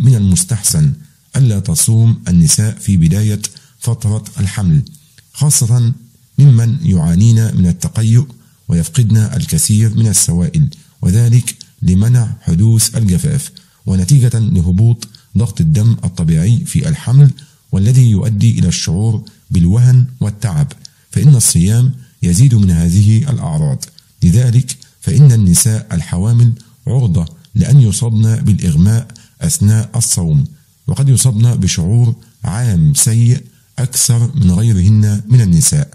من المستحسن ألا تصوم النساء في بداية فترة الحمل، خاصة ممن يعانين من التقيؤ ويفقدن الكثير من السوائل، وذلك لمنع حدوث الجفاف ونتيجة لهبوط ضغط الدم الطبيعي في الحمل، والذي يؤدي إلى الشعور بالوهن والتعب، فإن الصيام يزيد من هذه الأعراض. لذلك فإن النساء الحوامل عرضة لأن يصابن بالإغماء أثناء الصوم، وقد يصابن بشعور عام سيء أكثر من غيرهن من النساء.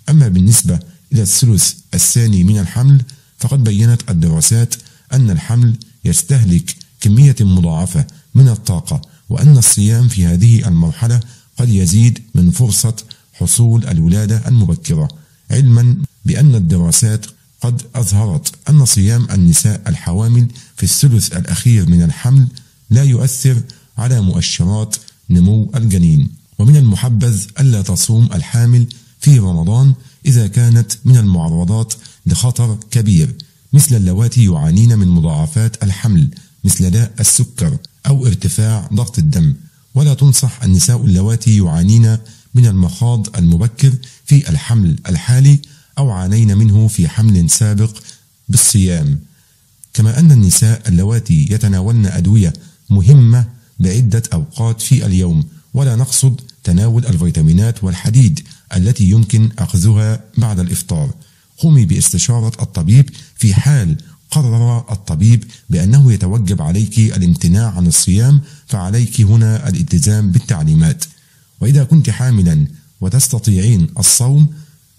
أما بالنسبة إلى الثلث الثاني من الحمل، فقد بيّنت الدراسات أن الحمل يستهلك كمية مضاعفة من الطاقة، وأن الصيام في هذه المرحلة قد يزيد من فرصة حصول الولادة المبكرة، علما بأن الدراسات قد أظهرت أن صيام النساء الحوامل في الثلث الأخير من الحمل لا يؤثر على مؤشرات نمو الجنين. ومن المحبذ ألا تصوم الحامل في رمضان إذا كانت من المعرضات لخطر كبير، مثل اللواتي يعانين من مضاعفات الحمل مثل داء السكر أو ارتفاع ضغط الدم. ولا تنصح النساء اللواتي يعانين من المخاض المبكر في الحمل الحالي أو عانين منه في حمل سابق بالصيام. كما أن النساء اللواتي يتناولن أدوية مهمة بعدة أوقات في اليوم، ولا نقصد تناول الفيتامينات والحديد التي يمكن أخذها بعد الإفطار. قومي باستشارة الطبيب في حال قرر الطبيب بأنه يتوجب عليك الامتناع عن الصيام، فعليك هنا الالتزام بالتعليمات. وإذا كنت حاملا وتستطيعين الصوم،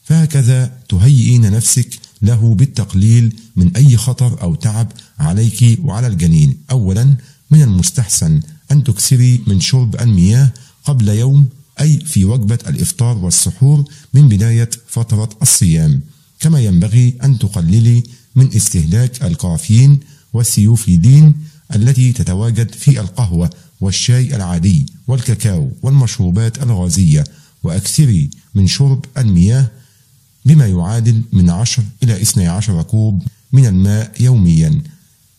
فهكذا تهيئين نفسك له بالتقليل من أي خطر أو تعب عليك وعلى الجنين. أولا، من المستحسن أن تكثري من شرب المياه قبل يوم، أي في وجبة الإفطار والسحور من بداية فترة الصيام. كما ينبغي أن تقللي من استهلاك الكافيين والسيوفيدين التي تتواجد في القهوة والشاي العادي والكاكاو والمشروبات الغازية، وأكثري من شرب المياه بما يعادل من 10 إلى 12 كوب من الماء يوميا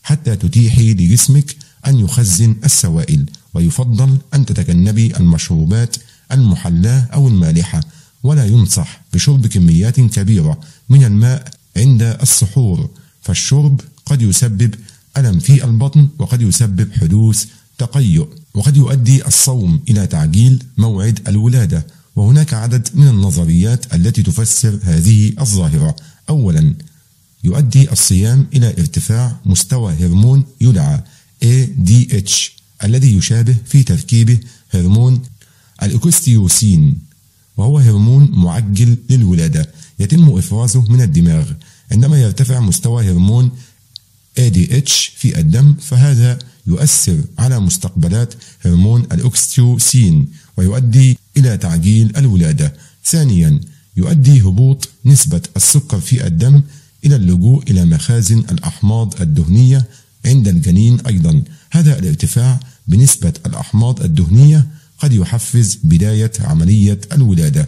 حتى تتيحي لجسمك أن يخزن السوائل. ويفضل أن تتجنبي المشروبات المحلاة أو المالحة، ولا ينصح بشرب كميات كبيرة من الماء عند السحور، فالشرب قد يسبب ألم في البطن وقد يسبب حدوث تقيؤ، وقد يؤدي الصوم إلى تعجيل موعد الولادة. وهناك عدد من النظريات التي تفسر هذه الظاهرة. أولا، يؤدي الصيام إلى ارتفاع مستوى هرمون يدعى ADH الذي يشابه في تركيبه هرمون الأكستيوسين، وهو هرمون معجل للولادة يتم إفرازه من الدماغ. عندما يرتفع مستوى هرمون ADH في الدم، فهذا يؤثر على مستقبلات هرمون الأكستيوسين ويؤدي إلى تعجيل الولادة. ثانيا، يؤدي هبوط نسبة السكر في الدم إلى اللجوء إلى مخازن الأحماض الدهنية عند الجنين. أيضا هذا الارتفاع بنسبة الأحماض الدهنية قد يحفز بداية عملية الولادة.